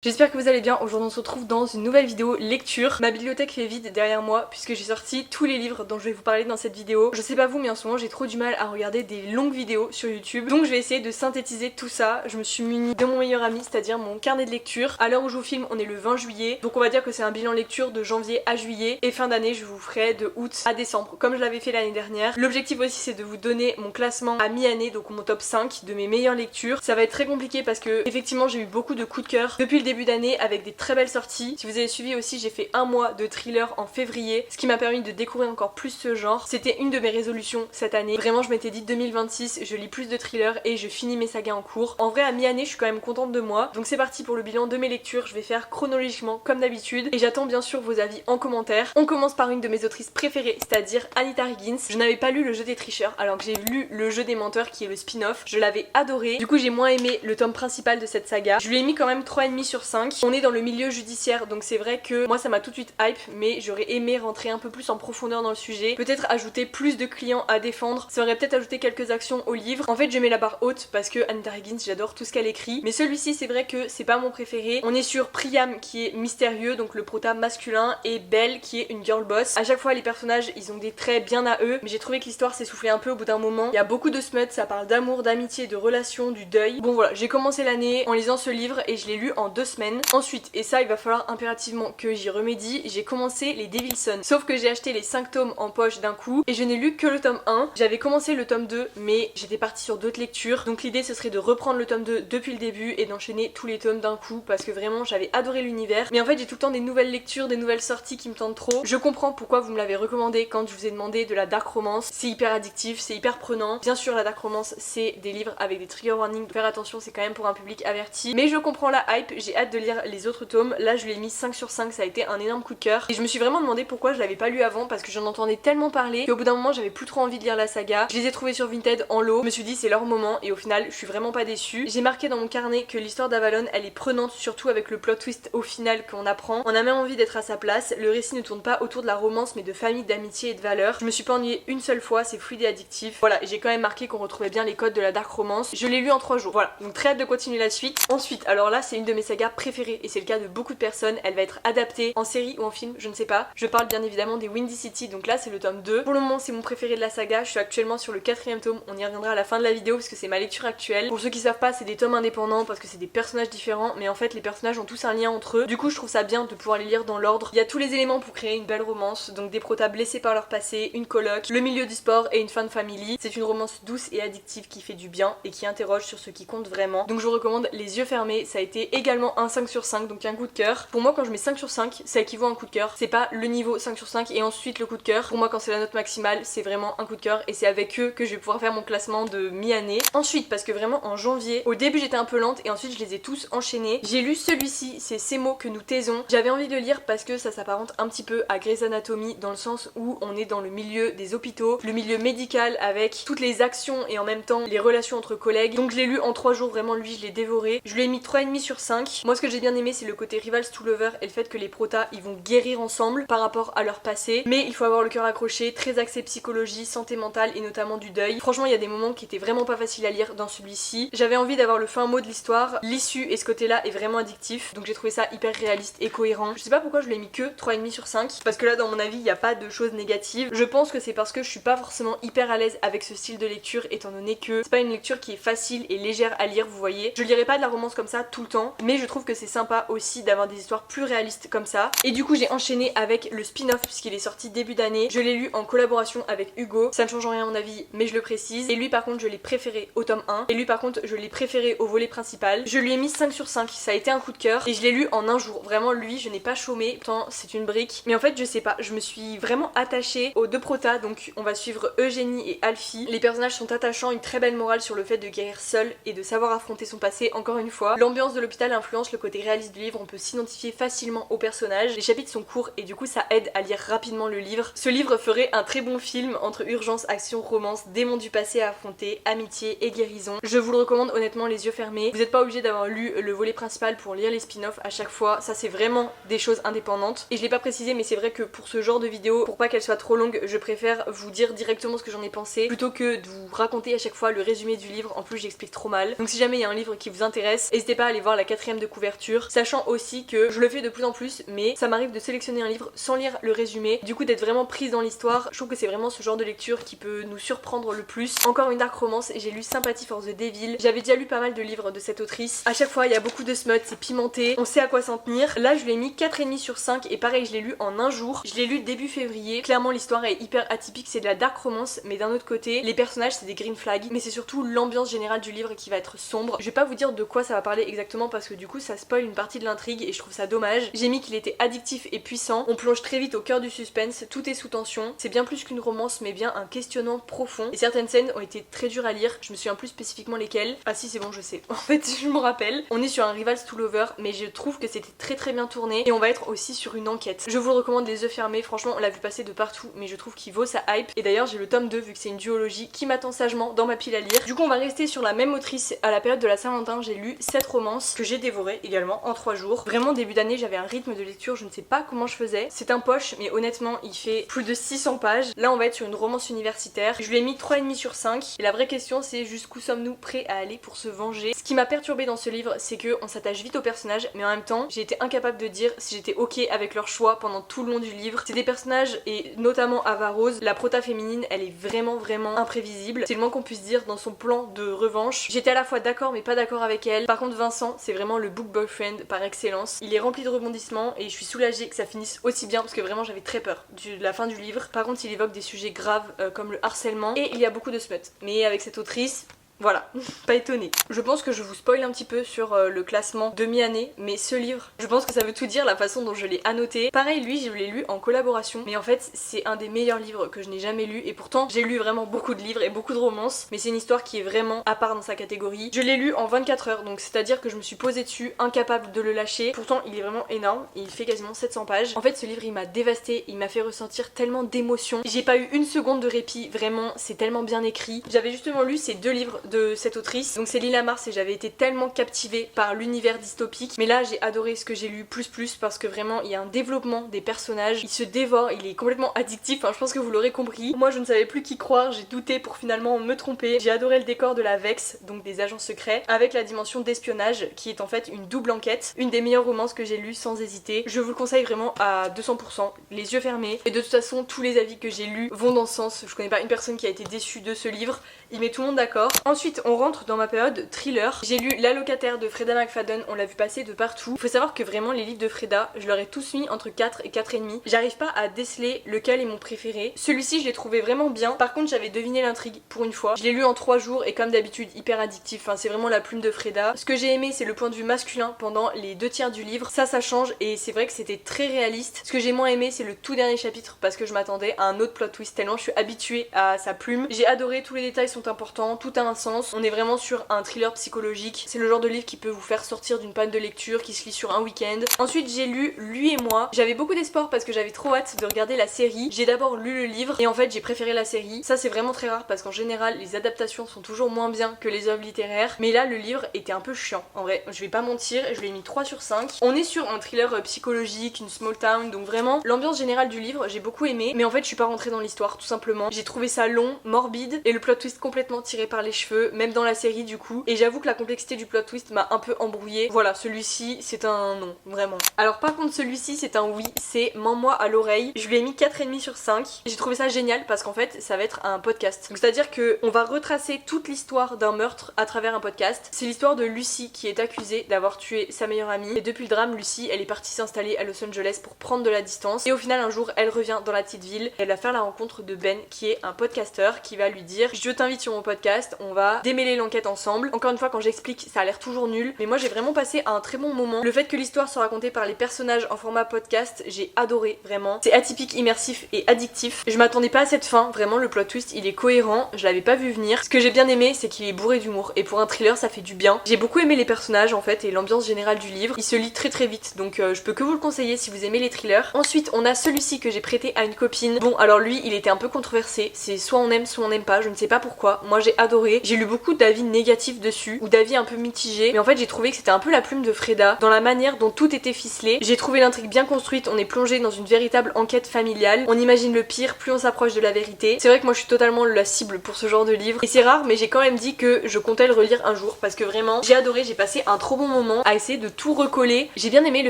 J'espère que vous allez bien. Aujourd'hui on se retrouve dans une nouvelle vidéo lecture. Ma bibliothèque fait vide derrière moi puisque j'ai sorti tous les livres dont je vais vous parler dans cette vidéo. Je sais pas vous mais en ce moment j'ai trop du mal à regarder des longues vidéos sur YouTube. Donc je vais essayer de synthétiser tout ça. Je me suis munie de mon meilleur ami, c'est-à-dire mon carnet de lecture. À l'heure où je vous filme on est le 20 juillet. Donc on va dire que c'est un bilan lecture de janvier à juillet. Et fin d'année je vous ferai de août à décembre comme je l'avais fait l'année dernière. L'objectif aussi c'est de vous donner mon classement à mi-année, donc mon top 5 de mes meilleures lectures. Ça va être très compliqué parce que effectivement j'ai eu beaucoup de coups de cœur depuis le début d'année avec des très belles sorties. Si vous avez suivi aussi, j'ai fait un mois de thriller en février, ce qui m'a permis de découvrir encore plus ce genre. C'était une de mes résolutions cette année. Vraiment, je m'étais dit 2026, je lis plus de thrillers et je finis mes sagas en cours. En vrai, à mi-année, je suis quand même contente de moi. Donc c'est parti pour le bilan de mes lectures. Je vais faire chronologiquement comme d'habitude et j'attends bien sûr vos avis en commentaire. On commence par une de mes autrices préférées, c'est-à-dire Anita Higgins. Je n'avais pas lu Le Jeu des tricheurs alors que j'ai lu Le Jeu des menteurs qui est le spin-off. Je l'avais adoré. Du coup, j'ai moins aimé le tome principal de cette saga. Je lui ai mis quand même 3,5 sur 5. On est dans le milieu judiciaire donc c'est vrai que moi ça m'a tout de suite hype, mais j'aurais aimé rentrer un peu plus en profondeur dans le sujet, peut-être ajouter plus de clients à défendre, ça aurait peut-être ajouté quelques actions au livre. En fait je mets la barre haute parce que Anita Higgins j'adore tout ce qu'elle écrit, mais celui-ci c'est vrai que c'est pas mon préféré. On est sur Priam qui est mystérieux, donc le prota masculin, et Belle qui est une girl boss. À chaque fois les personnages ils ont des traits bien à eux, mais j'ai trouvé que l'histoire s'essoufflait un peu au bout d'un moment. Il y a beaucoup de smut, ça parle d'amour, d'amitié, de relations, du deuil. Bon voilà, j'ai commencé l'année en lisant ce livre et je l'ai lu en 2 semaines. Ensuite, et ça il va falloir impérativement que j'y remédie, j'ai commencé les Devilson. Sauf que j'ai acheté les 5 tomes en poche d'un coup et je n'ai lu que le tome 1. J'avais commencé le tome 2 mais j'étais partie sur d'autres lectures. Donc l'idée ce serait de reprendre le tome 2 depuis le début et d'enchaîner tous les tomes d'un coup parce que vraiment j'avais adoré l'univers. Mais en fait j'ai tout le temps des nouvelles lectures, des nouvelles sorties qui me tentent trop. Je comprends pourquoi vous me l'avez recommandé quand je vous ai demandé de la dark romance. C'est hyper addictif, c'est hyper prenant. Bien sûr la dark romance c'est des livres avec des trigger warnings. Faire attention, c'est quand même pour un public averti. Mais je comprends la hype, j'ai hâte de lire les autres tomes. Là je l'ai mis 5 sur 5, ça a été un énorme coup de cœur. Et je me suis vraiment demandé pourquoi je l'avais pas lu avant parce que j'en entendais tellement parler qu'au bout d'un moment j'avais plus trop envie de lire la saga. Je les ai trouvés sur Vinted en lot, je me suis dit c'est leur moment et au final je suis vraiment pas déçue. J'ai marqué dans mon carnet que l'histoire d'Avalon elle est prenante, surtout avec le plot twist au final qu'on apprend. On a même envie d'être à sa place. Le récit ne tourne pas autour de la romance mais de famille, d'amitié et de valeurs. Je me suis pas ennuyée une seule fois, c'est fluide et addictif. Voilà, j'ai quand même marqué qu'on retrouvait bien les codes de la dark romance. Je l'ai lu en 3 jours. Voilà, donc très hâte de continuer la suite. Ensuite, alors là c'est une de mes sagas préférées et c'est le cas de beaucoup de personnes. Elle va être adaptée en série ou en film, je ne sais pas. Je parle bien évidemment des Windy City, donc là c'est le tome 2. Pour le moment c'est mon préféré de la saga, je suis actuellement sur le 4ème tome, on y reviendra à la fin de la vidéo parce que c'est ma lecture actuelle. Pour ceux qui savent pas, c'est des tomes indépendants parce que c'est des personnages différents, mais en fait les personnages ont tous un lien entre eux. Du coup je trouve ça bien de pouvoir les lire dans l'ordre. Il y a tous les éléments pour créer une belle romance, donc des protas blessés par leur passé, une coloc, le milieu du sport et une fin de family. C'est une romance douce et addictive qui fait du bien et qui interroge sur ce qui compte vraiment. Donc je vous recommande Les Yeux Fermés, ça a été également un 5 sur 5, donc un coup de cœur. Pour moi quand je mets 5 sur 5, ça équivaut à un coup de cœur. C'est pas le niveau 5 sur 5 et ensuite le coup de cœur. Pour moi quand c'est la note maximale, c'est vraiment un coup de cœur et c'est avec eux que je vais pouvoir faire mon classement de mi-année. Ensuite, parce que vraiment en janvier, au début j'étais un peu lente et ensuite je les ai tous enchaînés. J'ai lu celui-ci, c'est Ces mots que nous taisons. J'avais envie de le lire parce que ça s'apparente un petit peu à Grey's Anatomy dans le sens où on est dans le milieu des hôpitaux, le milieu médical avec toutes les actions et en même temps les relations entre collègues. Donc je l'ai lu en 3 jours, vraiment lui je l'ai dévoré. Je lui ai mis 3,5 sur 5. Moi ce que j'ai bien aimé c'est le côté Rivals to Lover et le fait que les protas ils vont guérir ensemble par rapport à leur passé, mais il faut avoir le cœur accroché, très axé psychologie, santé mentale et notamment du deuil. Franchement il y a des moments qui étaient vraiment pas faciles à lire dans celui-ci. J'avais envie d'avoir le fin mot de l'histoire, l'issue et ce côté là est vraiment addictif, donc j'ai trouvé ça hyper réaliste et cohérent. Je sais pas pourquoi je l'ai mis que 3,5 sur 5 parce que là dans mon avis il n'y a pas de choses négatives. Je pense que c'est parce que je suis pas forcément hyper à l'aise avec ce style de lecture étant donné que c'est pas une lecture qui est facile et légère à lire, vous voyez. Je lirai pas de la romance comme ça tout le temps, mais je trouve que c'est sympa aussi d'avoir des histoires plus réalistes comme ça. Et du coup j'ai enchaîné avec le spin-off puisqu'il est sorti début d'année. Je l'ai lu en collaboration avec Hugo, ça ne change rien à mon avis mais je le précise. Et lui par contre je l'ai préféré au tome 1 et lui par contre je l'ai préféré au volet principal. Je lui ai mis 5 sur 5, ça a été un coup de cœur et je l'ai lu en un jour. Vraiment lui je n'ai pas chômé, pourtant c'est une brique. Mais en fait je sais pas, je me suis vraiment attachée aux deux protas, donc on va suivre Eugénie et Alfie. Les personnages sont attachants, une très belle morale sur le fait de guérir seul et de savoir affronter son passé encore une fois. L'ambiance de l'hôpital influence le côté réaliste du livre, on peut s'identifier facilement aux personnages. Les chapitres sont courts et du coup ça aide à lire rapidement le livre. Ce livre ferait un très bon film entre urgence, action, romance, démons du passé à affronter, amitié et guérison. Je vous le recommande honnêtement les yeux fermés. Vous n'êtes pas obligé d'avoir lu le volet principal pour lire les spin-offs à chaque fois, ça c'est vraiment des choses indépendantes. Et je l'ai pas précisé mais c'est vrai que pour ce genre de vidéo, pour pas qu'elle soit trop longue, je préfère vous dire directement ce que j'en ai pensé plutôt que de vous raconter à chaque fois le résumé du livre. En plus j'explique trop mal. Donc si jamais il y a un livre qui vous intéresse, n'hésitez pas à aller voir la 4ème de couverture, sachant aussi que je le fais de plus en plus, mais ça m'arrive de sélectionner un livre sans lire le résumé, du coup d'être vraiment prise dans l'histoire. Je trouve que c'est vraiment ce genre de lecture qui peut nous surprendre le plus. Encore une dark romance, et j'ai lu Sympathy for the Devil. J'avais déjà lu pas mal de livres de cette autrice. À chaque fois il y a beaucoup de smut, c'est pimenté, on sait à quoi s'en tenir. Là je lui ai mis 4,5 sur 5 et pareil je l'ai lu en un jour. Je l'ai lu début février. Clairement l'histoire est hyper atypique, c'est de la dark romance, mais d'un autre côté les personnages c'est des green flags, mais c'est surtout l'ambiance générale du livre qui va être sombre. Je vais pas vous dire de quoi ça va parler exactement parce que du coup ça spoil une partie de l'intrigue et je trouve ça dommage. J'ai mis qu'il était addictif et puissant, on plonge très vite au cœur du suspense, tout est sous tension. C'est bien plus qu'une romance mais bien un questionnement profond et certaines scènes ont été très dures à lire. Je me souviens plus spécifiquement lesquelles. Ah si c'est bon je sais, en fait je me rappelle. On est sur un Rivals to Lover mais je trouve que c'était très bien tourné et on va être aussi sur une enquête. Je vous le recommande les yeux fermés, franchement on l'a vu passer de partout mais je trouve qu'il vaut sa hype et d'ailleurs j'ai le tome 2 vu que c'est une duologie qui m'attend sagement dans ma pile à lire. Du coup on va rester sur la même autrice. À la période de la Saint-Valentin j'ai lu 7 romances que j'ai dévorées également en 3 jours. Vraiment début d'année j'avais un rythme de lecture, je ne sais pas comment je faisais. C'est un poche mais honnêtement il fait plus de 600 pages. Là on va être sur une romance universitaire. Je lui ai mis 3,5 sur 5 et la vraie question c'est jusqu'où sommes-nous prêts à aller pour se venger. Ce qui m'a perturbée dans ce livre c'est qu'on s'attache vite aux personnages mais en même temps j'ai été incapable de dire si j'étais ok avec leur choix pendant tout le long du livre. C'est des personnages et notamment Ava Rose, la prota féminine elle est vraiment imprévisible. C'est le moins qu'on puisse dire dans son plan de revanche. J'étais à la fois d'accord mais pas d'accord avec elle. Par contre Vincent c'est vraiment le book boyfriend par excellence. Il est rempli de rebondissements et je suis soulagée que ça finisse aussi bien parce que vraiment j'avais très peur de la fin du livre. Par contre il évoque des sujets graves comme le harcèlement et il y a beaucoup de smut. Mais avec cette autrice, voilà, pas étonnée. Je pense que je vous spoil un petit peu sur le classement demi-année, mais ce livre, je pense que ça veut tout dire la façon dont je l'ai annoté. Pareil, lui, je l'ai lu en collaboration, mais en fait, c'est un des meilleurs livres que je n'ai jamais lu, et pourtant, j'ai lu vraiment beaucoup de livres et beaucoup de romances, mais c'est une histoire qui est vraiment à part dans sa catégorie. Je l'ai lu en 24 heures, donc c'est-à-dire que je me suis posée dessus, incapable de le lâcher. Pourtant, il est vraiment énorme, et il fait quasiment 700 pages. En fait, ce livre, il m'a dévastée, il m'a fait ressentir tellement d'émotions. J'ai pas eu une seconde de répit, vraiment, c'est tellement bien écrit. J'avais justement lu ces 2 livres de cette autrice, donc c'est Lila Mars et j'avais été tellement captivée par l'univers dystopique, mais là j'ai adoré ce que j'ai lu plus parce que vraiment il y a un développement des personnages, il se dévore, il est complètement addictif, enfin je pense que vous l'aurez compris. Moi je ne savais plus qui croire, j'ai douté pour finalement me tromper. J'ai adoré le décor de la Vex, donc des agents secrets, avec la dimension d'espionnage qui est en fait une double enquête, une des meilleures romances que j'ai lues sans hésiter. Je vous le conseille vraiment à 200%, les yeux fermés, et de toute façon tous les avis que j'ai lus vont dans ce sens. Je connais pas une personne qui a été déçue de ce livre, il met tout le monde d'accord. Ensuite on rentre dans ma période thriller. J'ai lu La locataire de Freda McFadden, on l'a vu passer de partout. Il faut savoir que vraiment les livres de Freda, je leur ai tous mis entre 4 et 4,5. J'arrive pas à déceler lequel est mon préféré. Celui-ci je l'ai trouvé vraiment bien. Par contre j'avais deviné l'intrigue pour une fois. Je l'ai lu en 3 jours et comme d'habitude hyper addictif. Enfin c'est vraiment la plume de Freda. Ce que j'ai aimé c'est le point de vue masculin pendant les 2 tiers du livre. Ça change et c'est vrai que c'était très réaliste. Ce que j'ai moins aimé c'est le tout dernier chapitre parce que je m'attendais à un autre plot twist tellement je suis habituée à sa plume. J'ai adoré, tous les détails sont importants, tout a un sens. On est vraiment sur un thriller psychologique. C'est le genre de livre qui peut vous faire sortir d'une panne de lecture, qui se lit sur un week-end. Ensuite j'ai lu Lui et moi. J'avais beaucoup d'espoir parce que j'avais trop hâte de regarder la série. J'ai d'abord lu le livre et en fait j'ai préféré la série. Ça c'est vraiment très rare parce qu'en général les adaptations sont toujours moins bien que les œuvres littéraires. Mais là le livre était un peu chiant. En vrai je vais pas mentir, je lui ai mis 3 sur 5. On est sur un thriller psychologique, une small town, donc vraiment l'ambiance générale du livre j'ai beaucoup aimé. Mais en fait je suis pas rentrée dans l'histoire tout simplement. J'ai trouvé ça long, morbide et le plot twist complètement tiré par les cheveux, même dans la série du coup. Et j'avoue que la complexité du plot twist m'a un peu embrouillée. Voilà, celui-ci c'est un non, vraiment. Alors par contre celui-ci c'est un oui, c'est Mens-moi à l'oreille. Je lui ai mis 4,5 sur 5. J'ai trouvé ça génial parce qu'en fait ça va être un podcast. Donc c'est-à-dire que on va retracer toute l'histoire d'un meurtre à travers un podcast. C'est l'histoire de Lucy qui est accusée d'avoir tué sa meilleure amie. Et depuis le drame, Lucy elle est partie s'installer à Los Angeles pour prendre de la distance. Et au final un jour elle revient dans la petite ville et elle va faire la rencontre de Ben qui est un podcasteur qui va lui dire je t'invite sur mon podcast, on va démêler l'enquête ensemble. Encore une fois quand j'explique ça a l'air toujours nul mais moi j'ai vraiment passé un très bon moment. Le fait que l'histoire soit racontée par les personnages en format podcast, j'ai adoré vraiment. C'est atypique, immersif et addictif. Je m'attendais pas à cette fin, vraiment le plot twist il est cohérent, je l'avais pas vu venir. Ce que j'ai bien aimé c'est qu'il est bourré d'humour et pour un thriller ça fait du bien. J'ai beaucoup aimé les personnages en fait et l'ambiance générale du livre. Il se lit très vite donc je peux que vous le conseiller si vous aimez les thrillers. Ensuite on a celui-ci que j'ai prêté à une copine. Bon alors lui il était un peu controversé, c'est soit on aime pas, je ne sais pas pourquoi. Moi j'ai adoré, J'ai lu beaucoup d'avis négatifs dessus, ou d'avis un peu mitigés, mais en fait j'ai trouvé que c'était un peu la plume de Freda, dans la manière dont tout était ficelé. J'ai trouvé l'intrigue bien construite, on est plongé dans une véritable enquête familiale, on imagine le pire, plus on s'approche de la vérité. C'est vrai que moi je suis totalement la cible pour ce genre de livre, et c'est rare, mais j'ai quand même dit que je comptais le relire un jour, parce que vraiment j'ai adoré, j'ai passé un trop bon moment à essayer de tout recoller. J'ai bien aimé le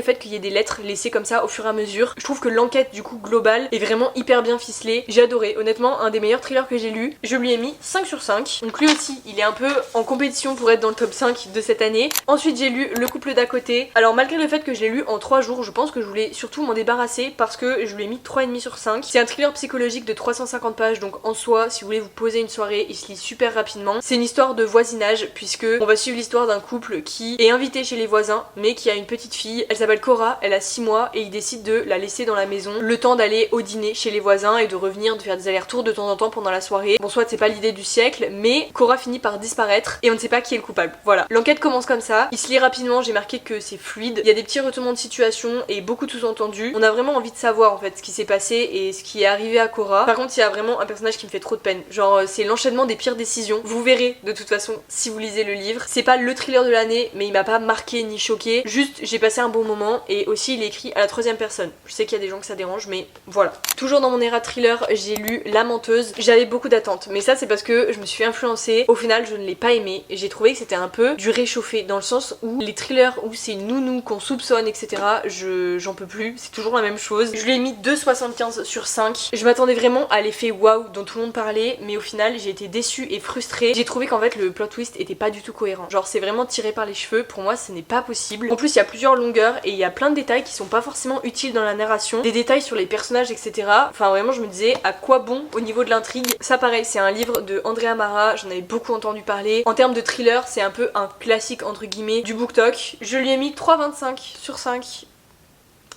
fait qu'il y ait des lettres laissées comme ça au fur et à mesure. Je trouve que l'enquête du coup globale est vraiment hyper bien ficelée. J'ai adoré, honnêtement un des meilleurs thrillers que j'ai lu. Je lui ai mis 5 sur 5. Donc lui aussi il est un peu en compétition pour être dans le top 5 de cette année. Ensuite j'ai lu Le couple d'à côté. Alors malgré le fait que je l'ai lu en 3 jours, je pense que je voulais surtout m'en débarrasser parce que je lui ai mis 3,5 sur 5. C'est un thriller psychologique de 350 pages, donc en soi si vous voulez vous poser une soirée il se lit super rapidement. C'est une histoire de voisinage puisque on va suivre l'histoire d'un couple qui est invité chez les voisins mais qui a une petite fille. Elle s'appelle Cora, elle a 6 mois et il décide de la laisser dans la maison le temps d'aller au dîner chez les voisins et de revenir, de faire des allers-retours de temps en temps pendant la soirée. Bon, soit c'est pas l'idée du siècle, mais Cora finit par disparaître et on ne sait pas qui est le coupable. Voilà, l'enquête commence comme ça, il se lit rapidement, j'ai marqué que c'est fluide, il y a des petits retournements de situation et beaucoup de sous-entendus. On a vraiment envie de savoir en fait ce qui s'est passé et ce qui est arrivé à Cora. Par contre il y a vraiment un personnage qui me fait trop de peine, genre c'est l'enchaînement des pires décisions. Vous verrez de toute façon si vous lisez le livre. C'est pas le thriller de l'année mais il m'a pas marqué ni choqué, juste j'ai passé un bon moment et aussi il est écrit à la troisième personne. Je sais qu'il y a des gens que ça dérange mais voilà. Toujours dans mon era thriller j'ai lu La Menteuse. J'avais beaucoup d'attentes mais ça c'est parce que je me suis fait influencer. Au final je ne l'ai pas aimé et j'ai trouvé que c'était un peu du réchauffé dans le sens où les thrillers où c'est une nounou qu'on soupçonne etc, j'en peux plus, c'est toujours la même chose. Je lui ai mis 2,75 sur 5. Je m'attendais vraiment à l'effet waouh dont tout le monde parlait mais au final j'ai été déçue et frustrée. J'ai trouvé qu'en fait le plot twist était pas du tout cohérent. Genre c'est vraiment tiré par les cheveux, pour moi ce n'est pas possible. En plus il y a plusieurs longueurs et il y a plein de détails qui sont pas forcément utiles dans la narration. Des détails sur les personnages etc. Enfin vraiment je me disais à quoi bon au niveau de l'intrigue. Ça pareil c'est un livre de Andrea Mara, j'en avais beaucoup entendu parler. En termes de thriller c'est un peu un classique entre guillemets du BookTok. Je lui ai mis 3,25 sur 5.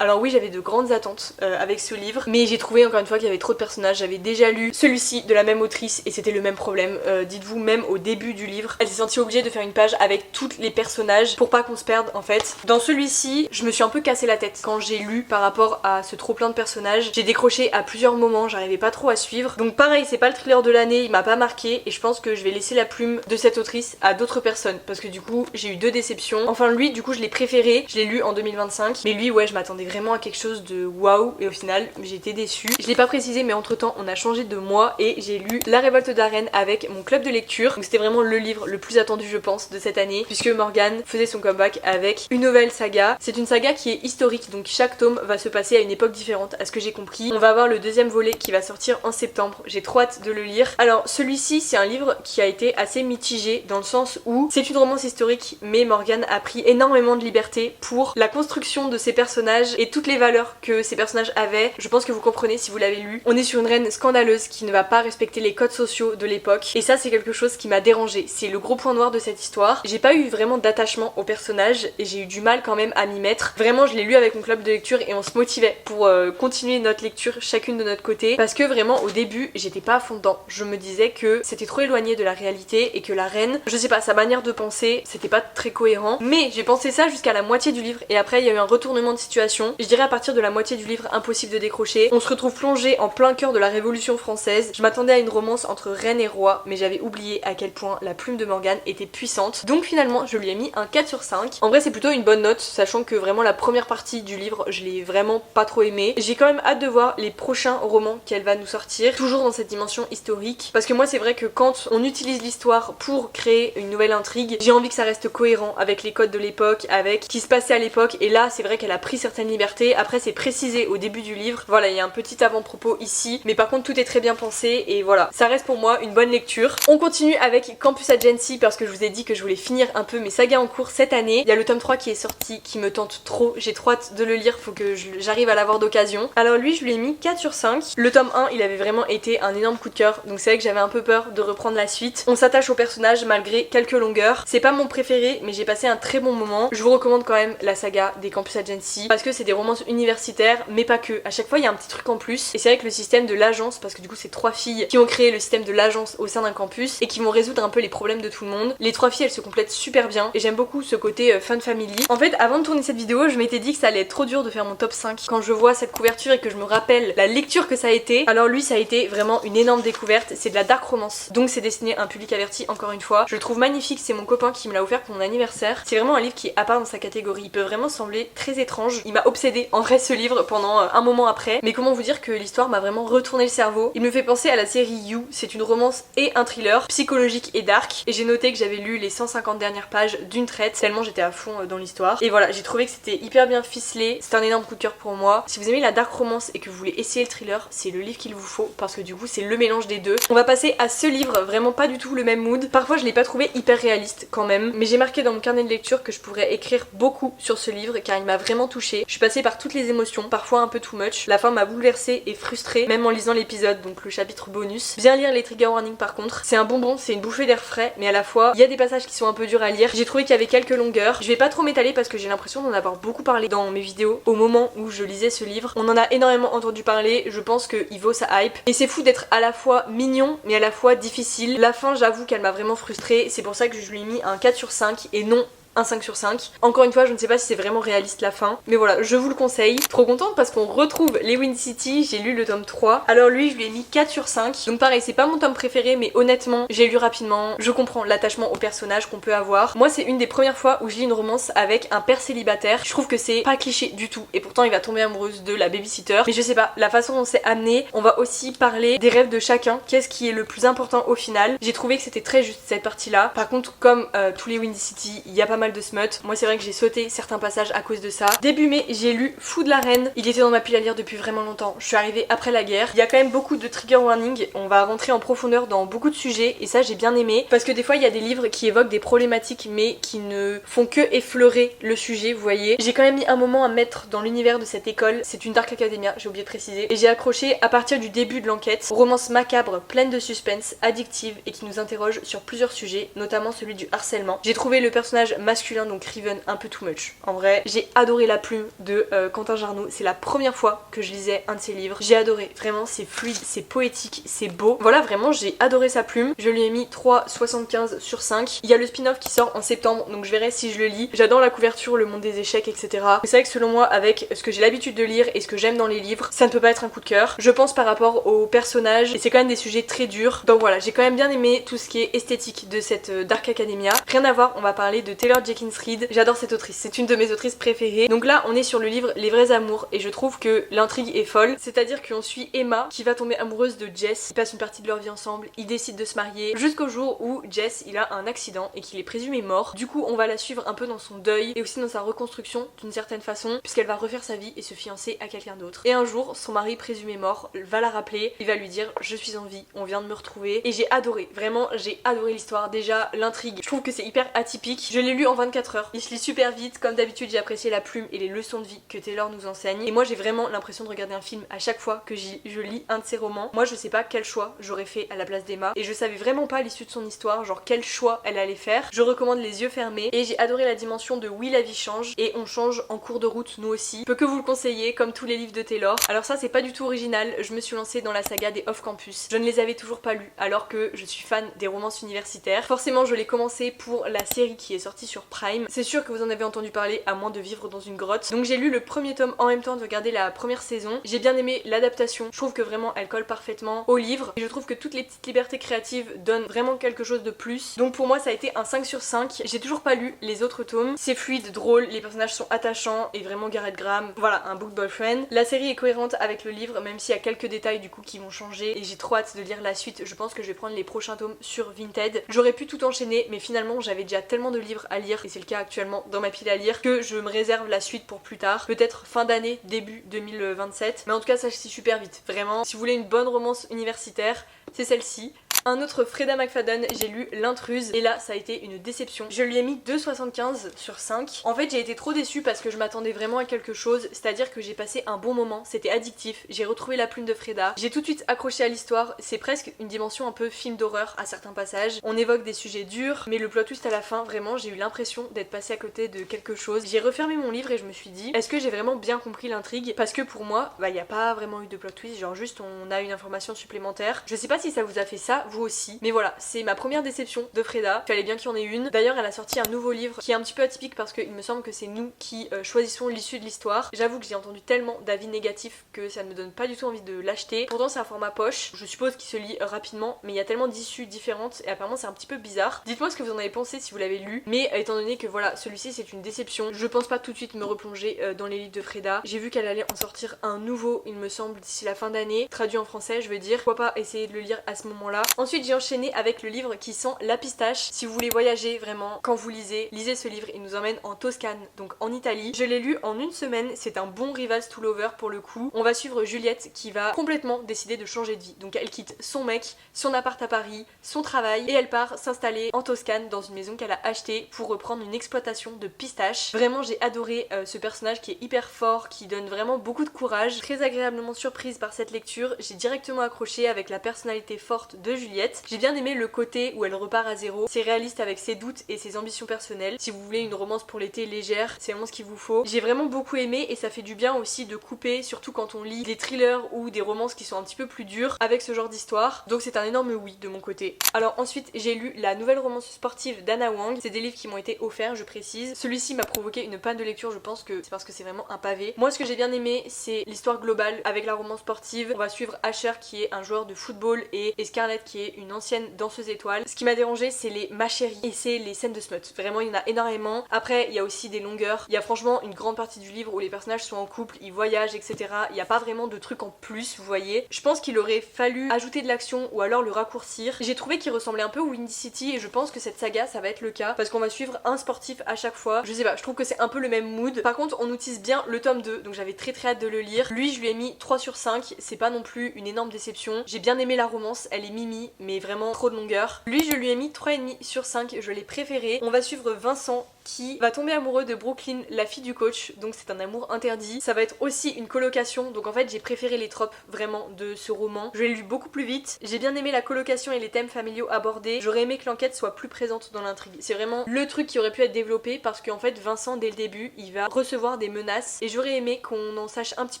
Alors oui j'avais de grandes attentes avec ce livre mais j'ai trouvé encore une fois qu'il y avait trop de personnages. J'avais déjà lu celui-ci de la même autrice et c'était le même problème. Dites-vous même au début du livre elle s'est sentie obligée de faire une page avec tous les personnages pour pas qu'on se perde en fait. Dans celui-ci je me suis un peu cassé la tête quand j'ai lu par rapport à ce trop plein de personnages. J'ai décroché à plusieurs moments, j'arrivais pas trop à suivre. Donc pareil c'est pas le thriller de l'année, il m'a pas marqué et je pense que je vais laisser la plume de cette autrice à d'autres personnes parce que du coup j'ai eu 2 déceptions. Enfin lui du coup je l'ai préféré, je l'ai lu en 2025 mais lui ouais je m'attendais vraiment à quelque chose de waouh et au final j'ai été déçue. Je l'ai pas précisé mais entre temps on a changé de mois et j'ai lu La Révolte d'Arène avec mon club de lecture. Donc c'était vraiment le livre le plus attendu je pense de cette année puisque Morgane faisait son comeback avec une nouvelle saga. C'est une saga qui est historique donc chaque tome va se passer à une époque différente à ce que j'ai compris. On va avoir le deuxième volet qui va sortir en septembre, j'ai trop hâte de le lire. Alors celui-ci c'est un livre qui a été assez mitigé dans le sens où c'est une romance historique mais Morgane a pris énormément de liberté pour la construction de ses personnages et toutes les valeurs que ces personnages avaient. Je pense que vous comprenez si vous l'avez lu. On est sur une reine scandaleuse qui ne va pas respecter les codes sociaux de l'époque et ça c'est quelque chose qui m'a dérangée. C'est le gros point noir de cette histoire. J'ai pas eu vraiment d'attachement au personnage et j'ai eu du mal quand même à m'y mettre. Vraiment je l'ai lu avec mon club de lecture et on se motivait pour continuer notre lecture chacune de notre côté parce que vraiment au début j'étais pas à fond dedans. Je me disais que c'était trop éloigné de la réalité et que la reine, je sais pas, sa manière de penser c'était pas très cohérent mais j'ai pensé ça jusqu'à la moitié du livre et après il y a eu un retournement de situation. Je dirais à partir de la moitié du livre impossible de décrocher. On se retrouve plongé en plein cœur de la Révolution française. Je m'attendais à une romance entre reine et roi mais j'avais oublié à quel point la plume de Morgane était puissante. Donc finalement je lui ai mis un 4 sur 5. En vrai c'est plutôt une bonne note sachant que vraiment la première partie du livre je l'ai vraiment pas trop aimé. J'ai quand même hâte de voir les prochains romans qu'elle va nous sortir, toujours dans cette dimension historique parce que moi c'est vrai que quand on utilise l'histoire pour créer une nouvelle intrigue j'ai envie que ça reste cohérent avec les codes de l'époque, avec ce qui se passait à l'époque et là c'est vrai qu'elle a pris certaines libertés. Après c'est précisé au début du livre, voilà il y a un petit avant-propos ici mais par contre tout est très bien pensé et voilà ça reste pour moi une bonne lecture. On continue avec Campus Agency parce que je vous ai dit que je voulais finir un peu mes sagas en cours cette année. Il y a le tome 3 qui est sorti qui me tente trop, j'ai trop hâte de le lire, faut que j'arrive à l'avoir d'occasion. Alors lui je lui ai mis 4 sur 5. Le tome 1 il avait vraiment été un énorme coup de cœur donc c'est vrai que j'avais un peu peur de reprendre la suite. On s'attache au personnage malgré quelques longueurs. C'est pas mon préféré mais j'ai passé un très bon moment. Je vous recommande quand même la saga des Campus Agency parce que c'est des romances universitaires, mais pas que. À chaque fois il y a un petit truc en plus. Et c'est vrai que le système de l'agence, parce que du coup c'est 3 filles qui ont créé le système de l'agence au sein d'un campus et qui vont résoudre un peu les problèmes de tout le monde. Les 3 filles elles se complètent super bien et j'aime beaucoup ce côté fun family. En fait avant de tourner cette vidéo je m'étais dit que ça allait être trop dur de faire mon top 5. Quand je vois cette couverture et que je me rappelle la lecture que ça a été, alors lui ça a été vraiment une énorme découverte. C'est de la dark romance, donc c'est destiné à un public averti encore une fois. Je le trouve magnifique, c'est mon copain qui me l'a offert pour mon anniversaire. C'est vraiment un livre qui est à part dans sa catégorie. Il peut vraiment sembler très étrange. Il m'a obsédé en vrai ce livre pendant un moment après. Mais comment vous dire que l'histoire m'a vraiment retourné le cerveau. Il me fait penser à la série You. C'est une romance et un thriller psychologique et dark. Et j'ai noté que j'avais lu les 150 dernières pages d'une traite tellement j'étais à fond dans l'histoire. Et voilà, j'ai trouvé que c'était hyper bien ficelé. C'est un énorme coup de cœur pour moi. Si vous aimez la dark romance et que vous voulez essayer le thriller, c'est le livre qu'il vous faut parce que du coup c'est le mélange des deux. On va passer à ce livre, vraiment pas du tout le même mood. Parfois je l'ai pas trouvé hyper réaliste quand même, mais j'ai marqué dans mon carnet de lecture que je pourrais écrire beaucoup sur ce livre car il m'a vraiment touchée. Je suis passée par toutes les émotions, parfois un peu too much. La fin m'a bouleversée et frustrée, même en lisant l'épisode, donc le chapitre bonus. Bien lire les trigger warnings par contre. C'est un bonbon, c'est une bouffée d'air frais, mais à la fois il y a des passages qui sont un peu durs à lire. J'ai trouvé qu'il y avait quelques longueurs. Je vais pas trop m'étaler parce que j'ai l'impression d'en avoir beaucoup parlé dans mes vidéos au moment où je lisais ce livre. On en a énormément entendu parler, je pense qu'il vaut sa hype. Et c'est fou d'être à la fois mignon mais à la fois difficile. La fin j'avoue qu'elle m'a vraiment frustrée, c'est pour ça que je lui ai mis un 4 sur 5 et non un 5 sur 5. Encore une fois, je ne sais pas si c'est vraiment réaliste la fin, mais voilà, je vous le conseille. Trop contente parce qu'on retrouve les Wind City, j'ai lu le tome 3. Alors lui, je lui ai mis 4 sur 5. Donc pareil, c'est pas mon tome préféré, mais honnêtement, j'ai lu rapidement. Je comprends l'attachement au personnage qu'on peut avoir. Moi, c'est une des premières fois où je lis une romance avec un père célibataire. Je trouve que c'est pas cliché du tout. Et pourtant, il va tomber amoureuse de la babysitter. Mais je sais pas, la façon dont c'est amené, on va aussi parler des rêves de chacun. Qu'est-ce qui est le plus important au final? J'ai trouvé que c'était très juste cette partie-là. Par contre, comme tous les Wind City, il y a pas mal de smut. Moi c'est vrai que j'ai sauté certains passages à cause de ça. Début mai j'ai lu Fou de la Reine. Il était dans ma pile à lire depuis vraiment longtemps. Je suis arrivée après la guerre. Il y a quand même beaucoup de trigger warning. On va rentrer en profondeur dans beaucoup de sujets et ça j'ai bien aimé. Parce que des fois il y a des livres qui évoquent des problématiques mais qui ne font que effleurer le sujet, vous voyez. J'ai quand même mis un moment à me mettre dans l'univers de cette école. C'est une Dark Academia, j'ai oublié de préciser. Et j'ai accroché à partir du début de l'enquête. Romance macabre, pleine de suspense, addictive et qui nous interroge sur plusieurs sujets, notamment celui du harcèlement. J'ai trouvé le personnage masculin, donc Riven, un peu too much. En vrai, j'ai adoré la plume de Quentin Jarnoux. C'est la première fois que je lisais un de ses livres. J'ai adoré. Vraiment, c'est fluide, c'est poétique, c'est beau. Voilà, vraiment, j'ai adoré sa plume. Je lui ai mis 3,75 sur 5. Il y a le spin-off qui sort en septembre, donc je verrai si je le lis. J'adore la couverture, le monde des échecs, etc. Mais c'est vrai que selon moi, avec ce que j'ai l'habitude de lire et ce que j'aime dans les livres, ça ne peut pas être un coup de cœur. Je pense par rapport aux personnages, et c'est quand même des sujets très durs. Donc voilà, j'ai quand même bien aimé tout ce qui est esthétique de cette Dark Academia. Rien à voir, on va parler de Taylor Jenkins Reid. J'adore cette autrice, c'est une de mes autrices préférées. Donc là on est sur le livre Les vrais amours et je trouve que l'intrigue est folle. C'est-à-dire qu'on suit Emma qui va tomber amoureuse de Jess. Ils passent une partie de leur vie ensemble, ils décident de se marier jusqu'au jour où Jess il a un accident et qu'il est présumé mort. Du coup on va la suivre un peu dans son deuil et aussi dans sa reconstruction d'une certaine façon puisqu'elle va refaire sa vie et se fiancer à quelqu'un d'autre. Et un jour son mari présumé mort va la rappeler, il va lui dire je suis en vie, on vient de me retrouver. Et j'ai adoré, vraiment j'ai adoré l'histoire. Déjà l'intrigue, je trouve que c'est hyper atypique. Je l'ai lu en 24 heures, il se lit super vite. Comme d'habitude j'ai apprécié la plume et les leçons de vie que Taylor nous enseigne. Et moi j'ai vraiment l'impression de regarder un film à chaque fois que je lis un de ses romans. Moi je sais pas quel choix j'aurais fait à la place d'Emma et je savais vraiment pas l'issue de son histoire, genre quel choix elle allait faire. Je recommande les yeux fermés et j'ai adoré la dimension de oui la vie change et on change en cours de route nous aussi. Je peux que vous le conseiller comme tous les livres de Taylor. Alors ça c'est pas du tout original, je me suis lancée dans la saga des Off Campus. Je ne les avais toujours pas lus alors que je suis fan des romances universitaires. Forcément je l'ai commencé pour la série qui est sortie sur Prime. C'est sûr que vous en avez entendu parler à moins de vivre dans une grotte. Donc j'ai lu le premier tome en même temps de regarder la première saison. J'ai bien aimé l'adaptation. Je trouve que vraiment elle colle parfaitement au livre. Et je trouve que toutes les petites libertés créatives donnent vraiment quelque chose de plus. Donc pour moi ça a été un 5 sur 5. J'ai toujours pas lu les autres tomes. C'est fluide, drôle, les personnages sont attachants et vraiment Garrett Graham, voilà, un book boyfriend. La série est cohérente avec le livre même s'il y a quelques détails du coup qui vont changer et j'ai trop hâte de lire la suite. Je pense que je vais prendre les prochains tomes sur Vinted. J'aurais pu tout enchaîner mais finalement j'avais déjà tellement de livres à lire et c'est le cas actuellement dans ma pile à lire que je me réserve la suite pour plus tard, peut-être fin d'année, début 2027. Mais en tout cas ça se lit super vite, vraiment. Si vous voulez une bonne romance universitaire, c'est celle-ci. Un autre Freda McFadden, j'ai lu L'intruse et là ça a été une déception. Je lui ai mis 2,75 sur 5. En fait j'ai été trop déçue parce que je m'attendais vraiment à quelque chose, c'est-à-dire que j'ai passé un bon moment, c'était addictif, j'ai retrouvé la plume de Freda, j'ai tout de suite accroché à l'histoire, c'est presque une dimension un peu film d'horreur à certains passages. On évoque des sujets durs, mais le plot twist à la fin, vraiment j'ai eu l'impression d'être passée à côté de quelque chose. J'ai refermé mon livre et je me suis dit, est-ce que j'ai vraiment bien compris l'intrigue? Parce que pour moi, il n'y a pas vraiment eu de plot twist, genre juste on a une information supplémentaire. Je sais pas si ça vous a fait ça, vous aussi, mais voilà, c'est ma première déception de Freda, il fallait bien qu'il y en ait une. D'ailleurs elle a sorti un nouveau livre qui est un petit peu atypique parce qu'il me semble que c'est nous qui choisissons l'issue de l'histoire. J'avoue que j'ai entendu tellement d'avis négatifs que ça ne me donne pas du tout envie de l'acheter. Pourtant c'est un format poche, je suppose qu'il se lit rapidement, mais il y a tellement d'issues différentes et apparemment c'est un petit peu bizarre. Dites-moi ce que vous en avez pensé si vous l'avez lu, mais étant donné que voilà, celui-ci c'est une déception, je pense pas tout de suite me replonger dans les livres de Freda. J'ai vu qu'elle allait en sortir un nouveau, il me semble, d'ici la fin d'année, traduit en français je veux dire, pourquoi pas essayer de le lire à ce moment-là. Ensuite j'ai enchaîné avec le livre qui sent la pistache. Si vous voulez voyager vraiment, quand vous lisez ce livre, il nous emmène en Toscane, donc en Italie. Je l'ai lu en une semaine, c'est un bon Rivals to Lover pour le coup. On va suivre Juliette qui va complètement décider de changer de vie. Donc elle quitte son mec, son appart à Paris, son travail et elle part s'installer en Toscane dans une maison qu'elle a achetée pour reprendre une exploitation de pistaches. Vraiment j'ai adoré ce personnage qui est hyper fort, qui donne vraiment beaucoup de courage. Très agréablement surprise par cette lecture, j'ai directement accroché avec la personnalité forte de Juliette. J'ai bien aimé le côté où elle repart à zéro, c'est réaliste avec ses doutes et ses ambitions personnelles. Si vous voulez une romance pour l'été légère, c'est vraiment ce qu'il vous faut. J'ai vraiment beaucoup aimé et ça fait du bien aussi de couper, surtout quand on lit des thrillers ou des romances qui sont un petit peu plus dures avec ce genre d'histoire. Donc c'est un énorme oui de mon côté. Alors ensuite j'ai lu la nouvelle romance sportive d'Anna Wang. C'est des livres qui m'ont été offerts, je précise. Celui-ci m'a provoqué une panne de lecture, je pense que c'est parce que c'est vraiment un pavé. Moi ce que j'ai bien aimé c'est l'histoire globale avec la romance sportive. On va suivre Asher qui est un joueur de football et Scarlett qui est une ancienne danseuse étoile. Ce qui m'a dérangé c'est les machéries et c'est les scènes de smut. Vraiment il y en a énormément. Après il y a aussi des longueurs. Il y a franchement une grande partie du livre où les personnages sont en couple, ils voyagent, etc. Il n'y a pas vraiment de trucs en plus, vous voyez. Je pense qu'il aurait fallu ajouter de l'action ou alors le raccourcir. J'ai trouvé qu'il ressemblait un peu au Windy City et je pense que cette saga ça va être le cas parce qu'on va suivre un sportif à chaque fois. Je sais pas, je trouve que c'est un peu le même mood. Par contre on nous tease bien le tome 2 donc j'avais très hâte de le lire. Lui je lui ai mis 3 sur 5, c'est pas non plus une énorme déception. J'ai bien aimé la romance, elle est mimi mais vraiment trop de longueur. Lui je lui ai mis 3,5 sur 5, je l'ai préféré. On va suivre Vincent qui va tomber amoureux de Brooklyn, la fille du coach, donc c'est un amour interdit. Ça va être aussi une colocation, donc en fait j'ai préféré les tropes vraiment de ce roman. Je l'ai lu beaucoup plus vite, j'ai bien aimé la colocation et les thèmes familiaux abordés. J'aurais aimé que l'enquête soit plus présente dans l'intrigue. C'est vraiment le truc qui aurait pu être développé parce qu'en fait Vincent dès le début il va recevoir des menaces et j'aurais aimé qu'on en sache un petit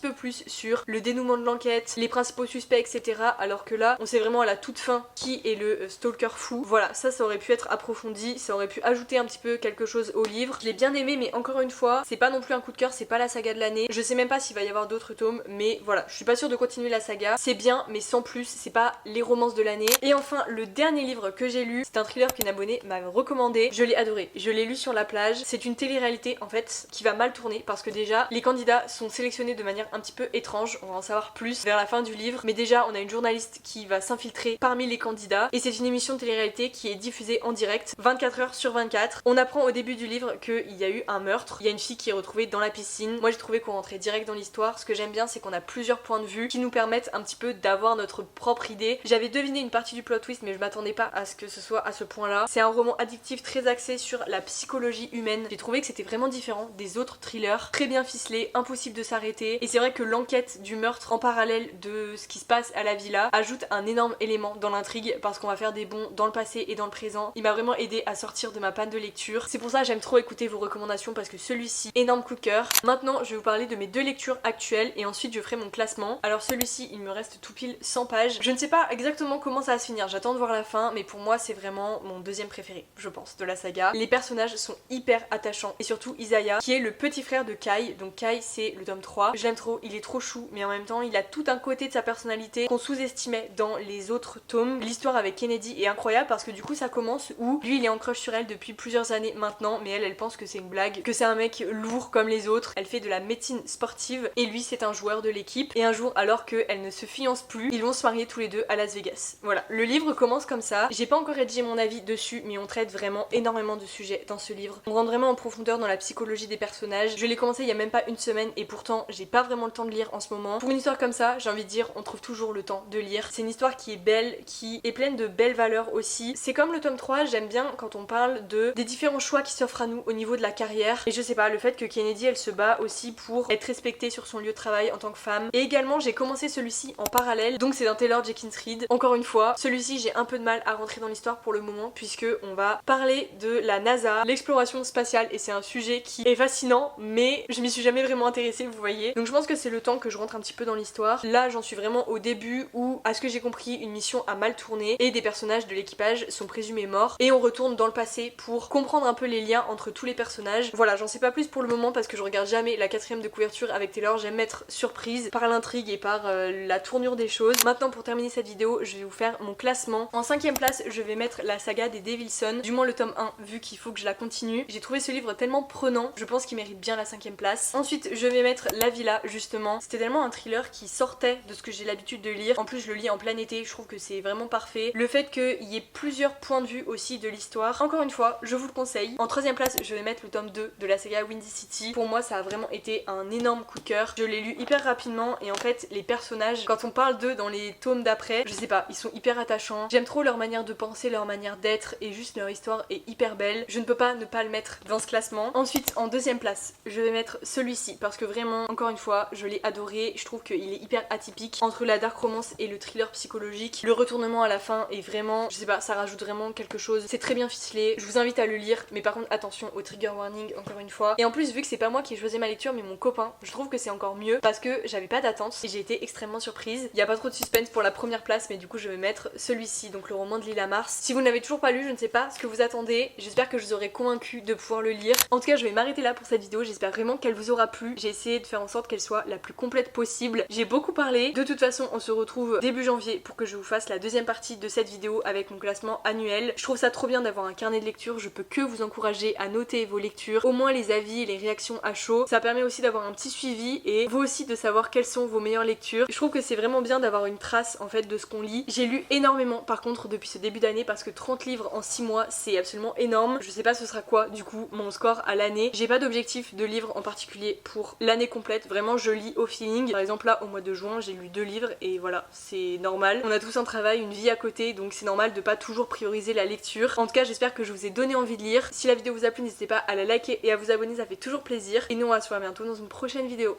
peu plus sur le dénouement de l'enquête, les principaux suspects, etc. Alors que là on sait vraiment à la toute fin qui est le stalker fou. Voilà, ça aurait pu être approfondi, ça aurait pu ajouter un petit peu quelque chose au livre. Je l'ai bien aimé mais encore une fois c'est pas non plus un coup de cœur, c'est pas la saga de l'année. Je sais même pas s'il va y avoir d'autres tomes mais voilà, je suis pas sûre de continuer la saga. C'est bien mais sans plus, c'est pas les romances de l'année. Et enfin le dernier livre que j'ai lu, c'est un thriller qu'une abonnée m'a recommandé. Je l'ai adoré, je l'ai lu sur la plage. C'est une télé-réalité en fait qui va mal tourner parce que déjà les candidats sont sélectionnés de manière un petit peu étrange. On va en savoir plus vers la fin du livre mais déjà on a une journaliste qui va s'infiltrer parmi les candidats et c'est une émission de télé-réalité qui est diffusée en direct 24 heures sur 24. On apprend au début du livre qu'il y a eu un meurtre, il y a une fille qui est retrouvée dans la piscine. Moi j'ai trouvé qu'on rentrait direct dans l'histoire. Ce que j'aime bien c'est qu'on a plusieurs points de vue qui nous permettent un petit peu d'avoir notre propre idée. J'avais deviné une partie du plot twist mais je m'attendais pas à ce que ce soit à ce point là. C'est un roman addictif très axé sur la psychologie humaine. J'ai trouvé que c'était vraiment différent des autres thrillers, très bien ficelé, impossible de s'arrêter et c'est vrai que l'enquête du meurtre en parallèle de ce qui se passe à la villa ajoute un énorme élément dans l'intrigue parce qu'on va faire des bonds dans le passé et dans le présent. Il m'a vraiment aidé à sortir de ma panne de lecture. C'est pour ça que j'aime trop écouter vos recommandations parce que celui-ci, énorme coup de cœur. Maintenant je vais vous parler de mes 2 lectures actuelles et ensuite je ferai mon classement. Alors celui-ci il me reste tout pile 100 pages. Je ne sais pas exactement comment ça va se finir, j'attends de voir la fin mais pour moi c'est vraiment mon deuxième préféré je pense de la saga. Les personnages sont hyper attachants et surtout Isaiah qui est le petit frère de Kai. Donc Kai c'est le tome 3. Je l'aime trop, il est trop chou mais en même temps il a tout un côté de sa personnalité qu'on sous-estimait dans les autres tomes. L'histoire avec Kennedy est incroyable parce que du coup ça commence où lui il est en crush sur elle depuis plusieurs années maintenant mais elle pense que c'est une blague, que c'est un mec lourd comme les autres. Elle fait de la médecine sportive et lui c'est un joueur de l'équipe. Et un jour, alors qu'elle ne se fiance plus, ils vont se marier tous les deux à Las Vegas. Voilà, le livre commence comme ça. J'ai pas encore rédigé mon avis dessus, mais on traite vraiment énormément de sujets dans ce livre. On rentre vraiment en profondeur dans la psychologie des personnages. Je l'ai commencé il y a même pas une semaine et pourtant j'ai pas vraiment le temps de lire en ce moment. Pour une histoire comme ça, j'ai envie de dire, on trouve toujours le temps de lire. C'est une histoire qui est belle, qui est pleine de belles valeurs aussi. C'est comme le tome 3, j'aime bien quand on parle des différents choix qui s'offrent à nous au niveau de la carrière. Et je sais pas, le fait que Kennedy elle se bat aussi pour être respectée sur son lieu de travail en tant que femme. Et également j'ai commencé celui-ci en parallèle, donc c'est d'un Taylor Jenkins Reid. Encore une fois, celui-ci j'ai un peu de mal à rentrer dans l'histoire pour le moment puisque on va parler de la NASA, l'exploration spatiale, et c'est un sujet qui est fascinant mais je m'y suis jamais vraiment intéressée, vous voyez. Donc je pense que c'est le temps que je rentre un petit peu dans l'histoire. Là j'en suis vraiment au début où, à ce que j'ai compris, une mission a mal tourné et des personnages de l'équipage sont présumés morts et on retourne dans le passé pour comprendre un peu les liens entre tous les personnages. Voilà, j'en sais pas plus pour le moment parce que je regarde jamais la 4ème de couverture avec Taylor, j'aime être surprise par l'intrigue et par la tournure des choses. Maintenant pour terminer cette vidéo, je vais vous faire mon classement. En 5ème place, je vais mettre la saga des Devilson, du moins le tome 1 vu qu'il faut que je la continue. J'ai trouvé ce livre tellement prenant, je pense qu'il mérite bien la 5ème place. Ensuite je vais mettre La Villa justement, c'était tellement un thriller qui sortait de ce que j'ai l'habitude de lire. En plus je le lis en plein été, je trouve que c'est vraiment parfait. Le fait qu'il y ait plusieurs points de vue aussi de l'histoire, encore une fois je vous le conseille. En 3ème place je vais mettre le tome 2 de la saga Windy City. Pour moi ça a vraiment été un énorme coup de cœur. Je l'ai lu hyper rapidement et en fait les personnages, quand on parle d'eux dans les tomes d'après, je sais pas, ils sont hyper attachants. J'aime trop leur manière de penser, leur manière d'être et juste leur histoire est hyper belle. Je ne peux pas ne pas le mettre dans ce classement. Ensuite en 2ème place je vais mettre celui-ci parce que vraiment encore une fois je l'ai adoré. Je trouve qu'il est hyper atypique entre la dark romance et le thriller psychologique. Le retournement à la fin est vraiment, je sais pas, ça rajoute vraiment quelque chose. C'est très bien ficelé, je vous invite à le lire mais par contre attention au trigger warning encore une fois. Et en plus vu que c'est pas moi qui ai choisi ma lecture mais mon copain, je trouve que c'est encore mieux parce que j'avais pas d'attente et j'ai été extrêmement surprise. Il y a pas trop de suspense pour la première place mais du coup je vais mettre celui-ci, donc le roman de Lila Mars. Si vous ne l'avez toujours pas lu, je ne sais pas ce que vous attendez, j'espère que je vous aurai convaincu de pouvoir le lire. En tout cas je vais m'arrêter là pour cette vidéo, j'espère vraiment qu'elle vous aura plu. J'ai essayé de faire en sorte qu'elle soit la plus complète possible. J'ai beaucoup parlé, de toute façon on se retrouve début janvier pour que je vous fasse la deuxième partie de cette vidéo avec mon classement annuel. Je trouve ça trop bien d'avoir un carnet de lecture, je peux que vous encourager à noter vos lectures, au moins les avis et les réactions à chaud. Ça permet aussi d'avoir un petit suivi et vous aussi de savoir quelles sont vos meilleures lectures. Je trouve que c'est vraiment bien d'avoir une trace en fait de ce qu'on lit. J'ai lu énormément par contre depuis ce début d'année parce que 30 livres en 6 mois c'est absolument énorme. Je sais pas ce sera quoi du coup mon score à l'année. J'ai pas d'objectif de livre en particulier pour l'année complète, vraiment je lis au feeling. Par exemple là au mois de juin j'ai lu 2 livres et voilà, c'est normal. On a tous un travail, une vie à côté donc c'est normal de pas toujours prioriser la lecture. En tout cas j'espère que je vous ai donné envie de lire. Si la vidéo vous a plu n'hésitez pas à la liker et à vous abonner, ça fait toujours plaisir. Et nous on va se voir bientôt dans une prochaine vidéo.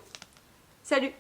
Salut!